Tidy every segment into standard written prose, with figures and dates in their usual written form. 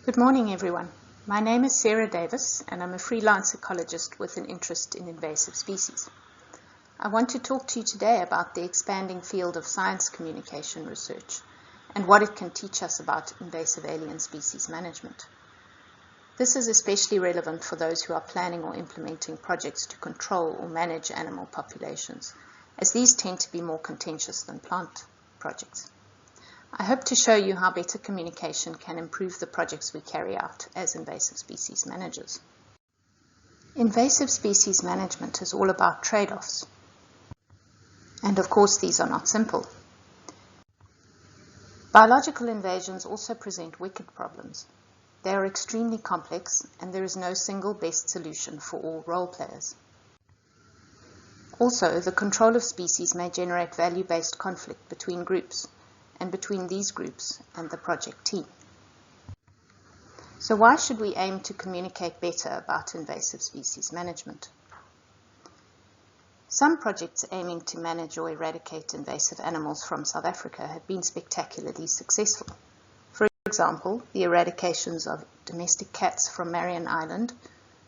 Good morning, everyone. My name is Sarah Davies, and I'm a freelance ecologist with an interest in invasive species. I want to talk to you today about the expanding field of science communication research and what it can teach us about invasive alien species management. This is especially relevant for those who are planning or implementing projects to control or manage animal populations, as these tend to be more contentious than plant projects. I hope to show you how better communication can improve the projects we carry out as invasive species managers. Invasive species management is all about trade-offs. And of course, these are not simple. Biological invasions also present wicked problems. They are extremely complex, and there is no single best solution for all role players. Also, the control of species may generate value-based conflict between groups, and between these groups and the project team. So why should we aim to communicate better about invasive species management? Some projects aiming to manage or eradicate invasive animals from South Africa have been spectacularly successful. For example, the eradications of domestic cats from Marion Island,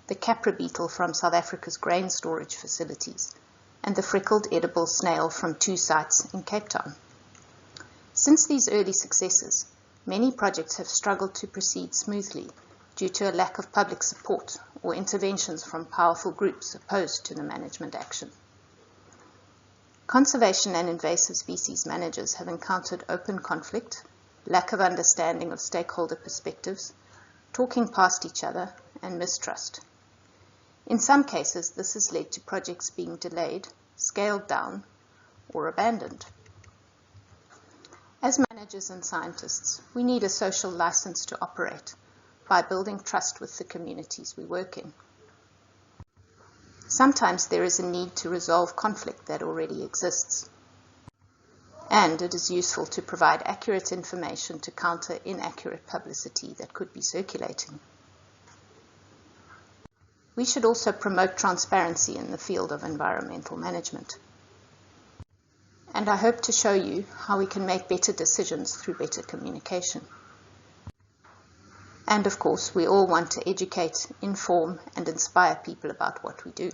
the capra beetle from South Africa's grain storage facilities, and the freckled edible snail from 2 sites in Cape Town. Since these early successes, many projects have struggled to proceed smoothly due to a lack of public support or interventions from powerful groups opposed to the management action. Conservation and invasive species managers have encountered open conflict, lack of understanding of stakeholder perspectives, talking past each other, and mistrust. In some cases, this has led to projects being delayed, scaled down, or abandoned. As managers and scientists, we need a social license to operate by building trust with the communities we work in. Sometimes there is a need to resolve conflict that already exists, and it is useful to provide accurate information to counter inaccurate publicity that could be circulating. We should also promote transparency in the field of environmental management. And I hope to show you how we can make better decisions through better communication. And of course, we all want to educate, inform, and inspire people about what we do.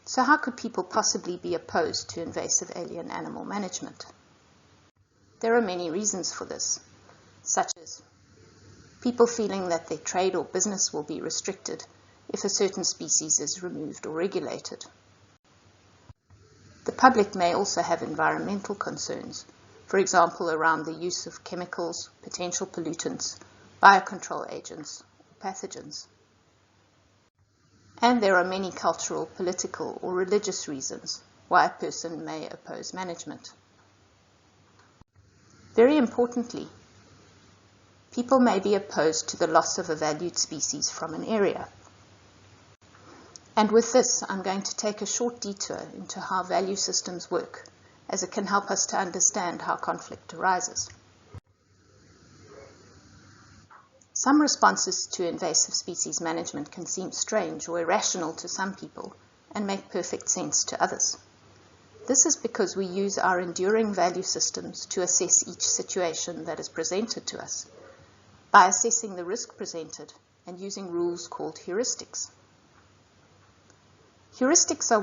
So how could people possibly be opposed to invasive alien animal management? There are many reasons for this, such as people feeling that their trade or business will be restricted if a certain species is removed or regulated. The public may also have environmental concerns, for example, around the use of chemicals, potential pollutants, biocontrol agents, or pathogens. And there are many cultural, political, or religious reasons why a person may oppose management. Very importantly, people may be opposed to the loss of a valued species from an area. And with this, I'm going to take a short detour into how value systems work, as it can help us to understand how conflict arises. Some responses to invasive species management can seem strange or irrational to some people and make perfect sense to others. This is because we use our enduring value systems to assess each situation that is presented to us, by assessing the risk presented and using rules called heuristics. Heuristics are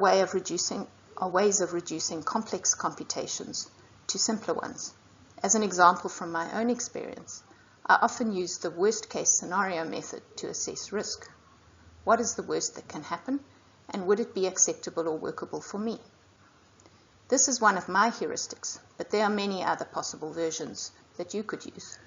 ways of reducing complex computations to simpler ones. As an example from my own experience, I often use the worst-case scenario method to assess risk. What is the worst that can happen, and would it be acceptable or workable for me? This is one of my heuristics, but there are many other possible versions that you could use.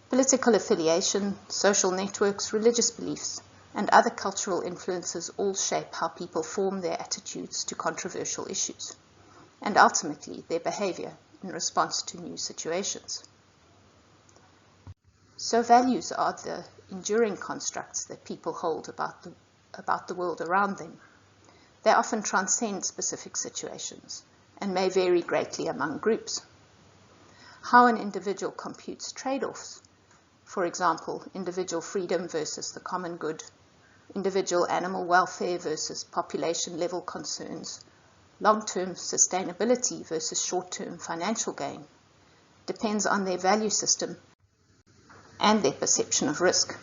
Political affiliation, social networks, religious beliefs, and other cultural influences all shape how people form their attitudes to controversial issues, and ultimately their behavior in response to new situations. So values are the enduring constructs that people hold about the world around them. They often transcend specific situations and may vary greatly among groups. How an individual computes trade-offs, for example, individual freedom versus the common good, individual animal welfare versus population level concerns, long-term sustainability versus short-term financial gain, depends on their value system and their perception of risk.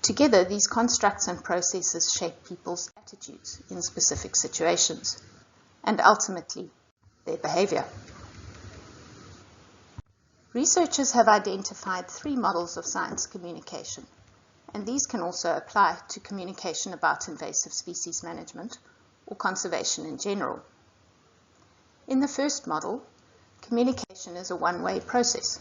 Together, these constructs and processes shape people's attitudes in specific situations, and ultimately, their behavior. Researchers have identified 3 models of science communication, and these can also apply to communication about invasive species management or conservation in general. In the first model, communication is a one-way process,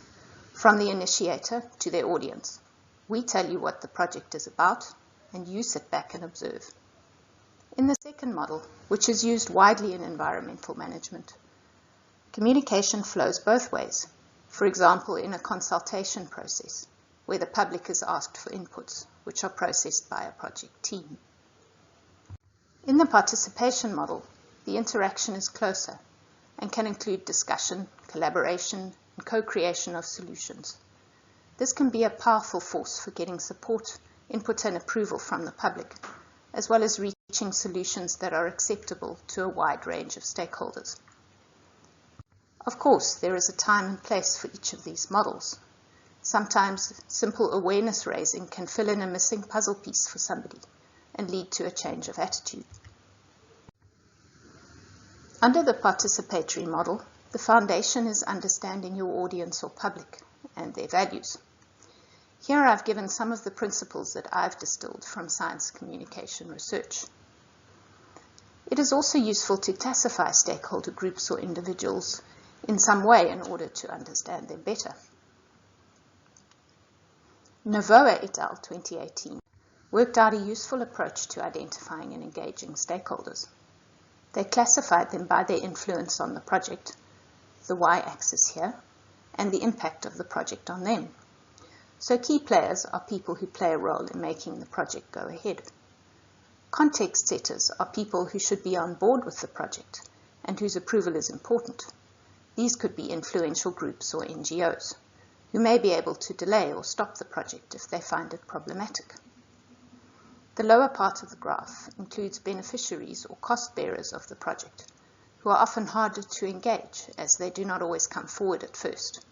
from the initiator to their audience. We tell you what the project is about, and you sit back and observe. In the second model, which is used widely in environmental management, communication flows both ways. For example, in a consultation process, where the public is asked for inputs, which are processed by a project team. In the participation model, the interaction is closer and can include discussion, collaboration, and co-creation of solutions. This can be a powerful force for getting support, input, and approval from the public, as well as reaching solutions that are acceptable to a wide range of stakeholders. Of course, there is a time and place for each of these models. Sometimes simple awareness raising can fill in a missing puzzle piece for somebody and lead to a change of attitude. Under the participatory model, the foundation is understanding your audience or public and their values. Here I've given some of the principles that I've distilled from science communication research. It is also useful to classify stakeholder groups or individuals in some way in order to understand them better. Novoa et al. 2018 worked out a useful approach to identifying and engaging stakeholders. They classified them by their influence on the project, the y-axis here, and the impact of the project on them. So key players are people who play a role in making the project go ahead. Context setters are people who should be on board with the project and whose approval is important. These could be influential groups or NGOs, who may be able to delay or stop the project if they find it problematic. The lower part of the graph includes beneficiaries or cost bearers of the project, who are often harder to engage as they do not always come forward at first.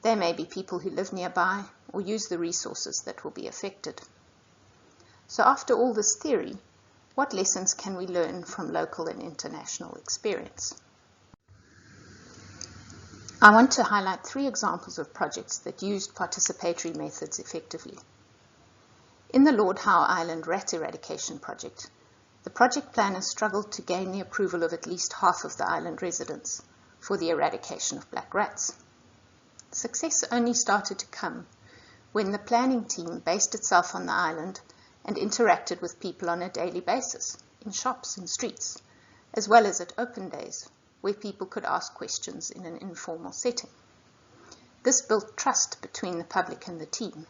They may be people who live nearby or use the resources that will be affected. So after all this theory, what lessons can we learn from local and international experience? I want to highlight 3 examples of projects that used participatory methods effectively. In the Lord Howe Island rat eradication project, the project planners struggled to gain the approval of at least half of the island residents for the eradication of black rats. Success only started to come when the planning team based itself on the island and interacted with people on a daily basis, in shops and streets, as well as at open days, where people could ask questions in an informal setting. This built trust between the public and the team,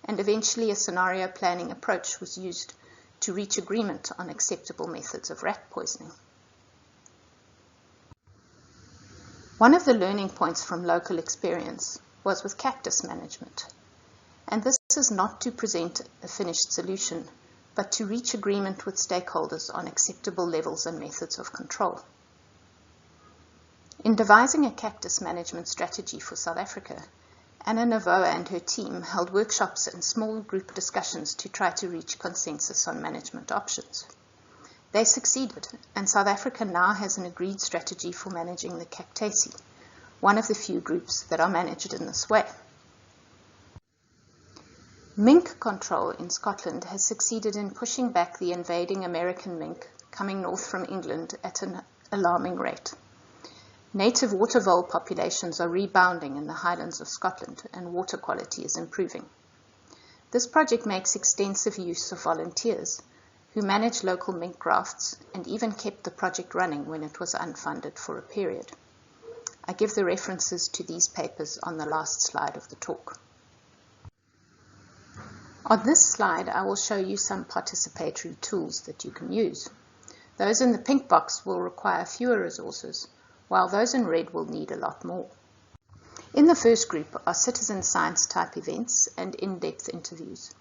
and eventually a scenario planning approach was used to reach agreement on acceptable methods of rat poisoning. One of the learning points from local experience was with cactus management, and this is not to present a finished solution, but to reach agreement with stakeholders on acceptable levels and methods of control. In devising a cactus management strategy for South Africa, Anna Novoa and her team held workshops and small group discussions to try to reach consensus on management options. They succeeded, and South Africa now has an agreed strategy for managing the cactaceae, one of the few groups that are managed in this way. Mink control in Scotland has succeeded in pushing back the invading American mink coming north from England at an alarming rate. Native water vole populations are rebounding in the Highlands of Scotland, and water quality is improving. This project makes extensive use of volunteers who manage local mink grafts and even kept the project running when it was unfunded for a period. I give the references to these papers on the last slide of the talk. On this slide, I will show you some participatory tools that you can use. Those in the pink box will require fewer resources, while those in red will need a lot more. In the first group are citizen science type events and in-depth interviews.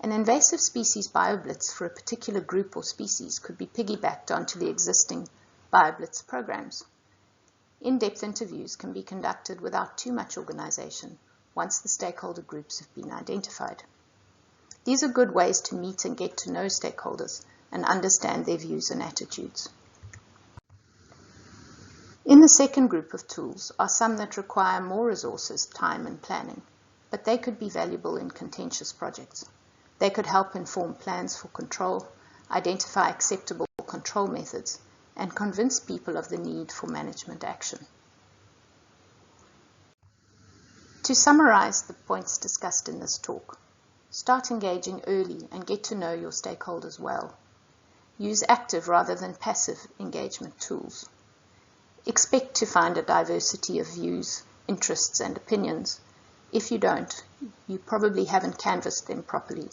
An invasive species BioBlitz for a particular group or species could be piggybacked onto the existing BioBlitz programs. In-depth interviews can be conducted without too much organization once the stakeholder groups have been identified. These are good ways to meet and get to know stakeholders and understand their views and attitudes. In the second group of tools are some that require more resources, time and planning, but they could be valuable in contentious projects. They could help inform plans for control, identify acceptable control methods, and convince people of the need for management action. To summarize the points discussed in this talk, start engaging early and get to know your stakeholders well. Use active rather than passive engagement tools. Expect to find a diversity of views, interests, and opinions. If you don't, you probably haven't canvassed them properly.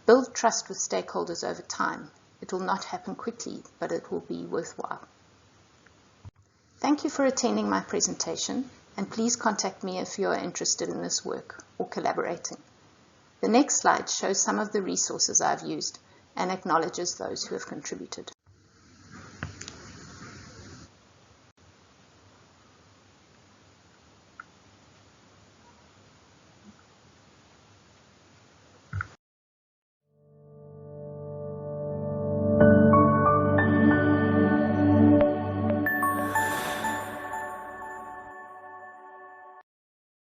Build trust with stakeholders over time. It will not happen quickly, but it will be worthwhile. Thank you for attending my presentation, and please contact me if you are interested in this work or collaborating. The next slide shows some of the resources I've used and acknowledges those who have contributed.